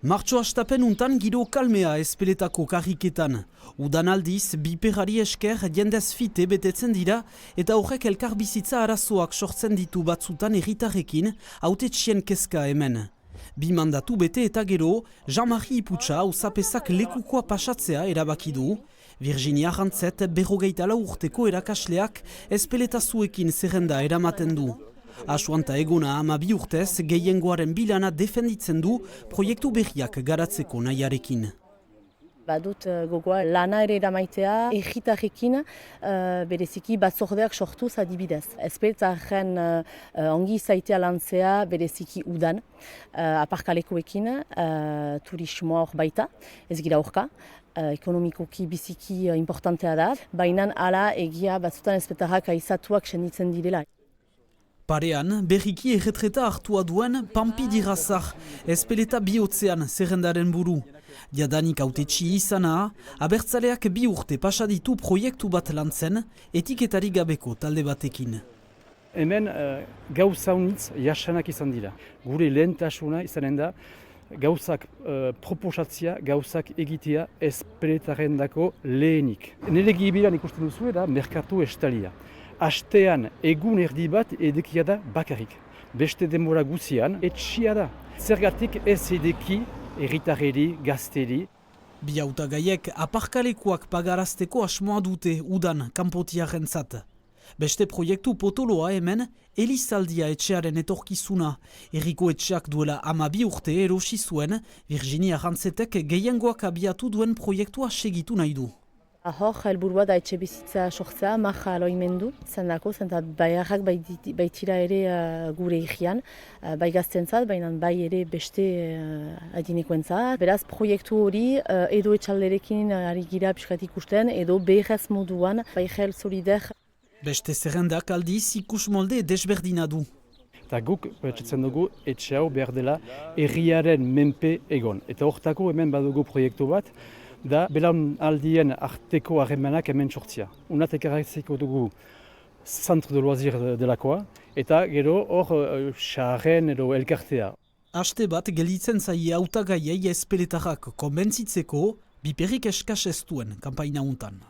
Martxo hastapen untan giro kalmea Ezpeletako karriketan. Udan aldiz, biperari esker jendez fite betetzen dira eta horrek elkar bizitza arazoak sortzen ditu batzutan herritarrekin hautetxien kezka hemen. Bi mandatu bete eta gero, Jean-Marie Iputxa auzapezak lekukoa pasatzea erabaki du. Virginia Rantzet 54 urteko erakasleak Ezpeletazuekin zerrenda eramaten du. Asuanta egona 12 urtez gehiengoaren bilana defenditzen du proiektu berriak garatzeko nahiarekin. Badut gogoa lana ere eramaitea herritarrekin bereziki batzordeak sortuz adibidez. Ezpeletaren ongi izaitea lantzea bereziki udan, aparkalekoekin, turismoa hor baita, ez gira horka. Ekonomikoki biziki importantea da, baina hala egia batzutan ezpeletarrak aizatuak senditzen direla. Parean, berriki erretreta hartua duen Pampi Dirazar, Ezpeleta bihotzean zerrendaren buru. Jadanik hautetsi izana, abertzaleak 2 urte pasaditu proiektu bat lantzen, etiketari gabeko talde batekin. Hemen gauza unitz jasanak izan dira. Gure lehentasuna izanen da, gauzak proposatzea, gauzak egitea Ezpeletarendako lehenik. Nire gibilan ikusten duzu da merkatu estalia. Astean egun erdi bat edekia da bakarrik. Beste denbora guzian etxia da. Zergatik ez edeki herritarreri, gazteri. Bi hautagaiek aparkalekuak pagarazteko asmoa dute udan kanpotiarrentzat. Beste proiektu potoloa hemen, Elizaldia etxearen etorkizuna. Herriko etxeak duela 12 urte erosi zuen, Virginia Rantzetek gehiengoak abiatu duen proiektua segitu nahi du. Hor, helburua da etxe bizitza sortzea, maha aloimendu, zendako, zenta baiarrak baitira ere gure higian, bai gaztentzat, baina bai ere beste adinekoentzat. Beraz, proiektu hori edo etxalderekin ari gira pixkat ikusten, edo behrez moduan, bai gel solider. Beste zerrendak aldiz ikus molde desberdina du. Eta guk pentsatzen dugu etxe hau behar dela herriaren menpe egon. Eta hortako hemen badugu proiektu bat, da belaunaldien arteko harremanak hemen sortzia. Unatek erratzeko dugu Centre de Loisir delakoa, eta gero hor xarren edo elkartea. Aste bat gelditzen zaie hautagaiei Ezpeletarrak konbentzitzeko, biperrik eskas ez duen kanpaina untan.